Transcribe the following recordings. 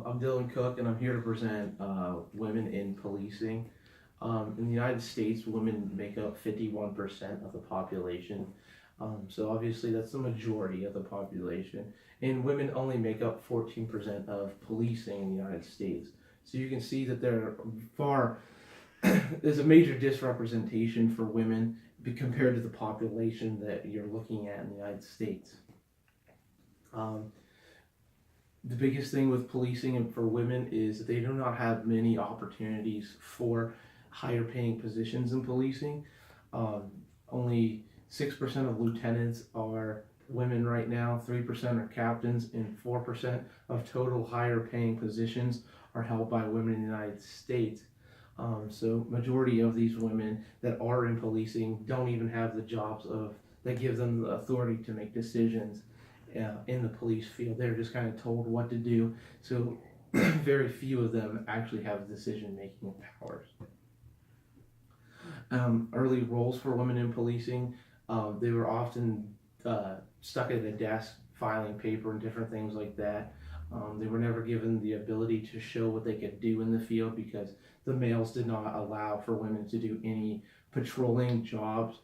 I'm Dylan Cook, and I'm here to present women in policing. In the United States, women make up 51% of the population. So obviously, that's the majority of the population. And women only make up 14% of policing in the United States. So you can see that there's a major disrepresentation for women compared to the population that you're looking at in the United States. The biggest thing with policing and for women is that they do not have many opportunities for higher paying positions in policing. Only 6% of lieutenants are women right now, 3% are captains, and 4% of total higher paying positions are held by women in the United States. So majority of these women that are in policing don't even have the jobs that give them the authority to make decisions in the police field. They're just kind of told what to do. So very few of them actually have decision-making powers. Early roles for women in policing, they were often stuck at a desk filing paper and different things like that. They were never given the ability to show what they could do in the field because the males did not allow for women to do any patrolling jobs.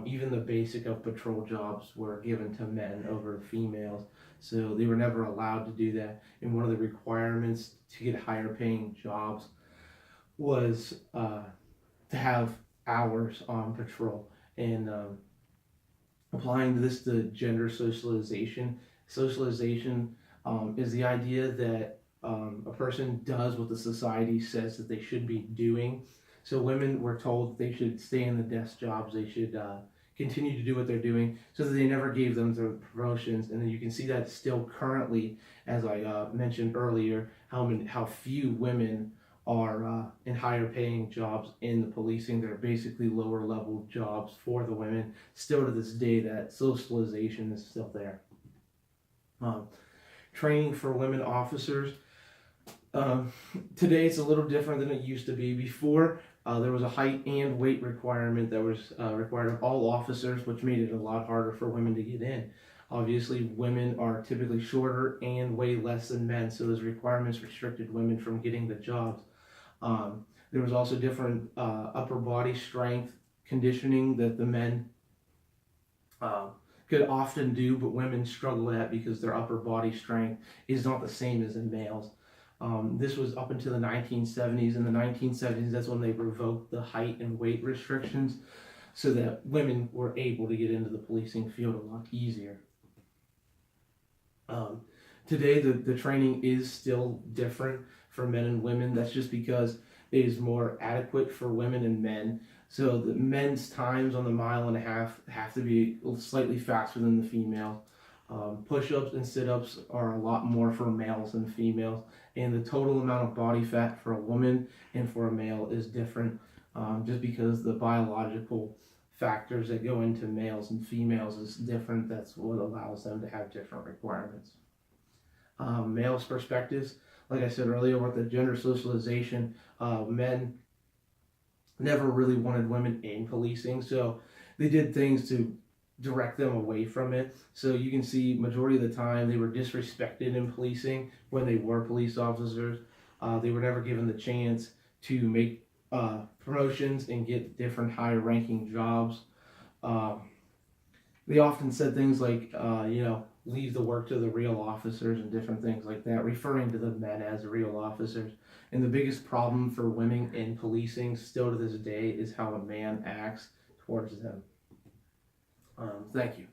Even the basic of patrol jobs were given to men over females, so they were never allowed to do that. And one of the requirements to get higher paying jobs was to have hours on patrol. And applying this to gender socialization, is the idea that a person does what the society says that they should be doing. So women were told they should stay in the desk jobs, they should continue to do what they're doing, so that they never gave them the promotions. And then you can see that still currently, as I mentioned earlier, how few women are in higher paying jobs in the policing. They're basically lower level jobs for the women. Still to this day, that socialization is still there. Training for women officers. Today it's a little different than it used to be. Before, there was a height and weight requirement that was required of all officers, which made it a lot harder for women to get in. Obviously, women are typically shorter and weigh less than men, so those requirements restricted women from getting the jobs. There was also different upper body strength conditioning that the men could often do, but women struggle at because their upper body strength is not the same as in males. This was up until the 1970s. In the 1970s, that's when they revoked the height and weight restrictions so that women were able to get into the policing field a lot easier. Today, the training is still different for men and women. That's just because it is more adequate for women and men. So the men's times on the 1.5 miles have to be slightly faster than the female. Push-ups and sit-ups are a lot more for males than females, and the total amount of body fat for a woman and for a male is different, just because the biological factors that go into males and females is different. That's what allows them to have different requirements. Males' perspectives, like I said earlier, with the gender socialization, men never really wanted women in policing, so they did things to direct them away from it. So you can see majority of the time they were disrespected in policing when they were police officers. They were never given the chance to make promotions and get different higher ranking jobs. They often said things like, leave the work to the real officers and different things like that, referring to the men as real officers. And the biggest problem for women in policing still to this day is how a man acts towards them. Thank you.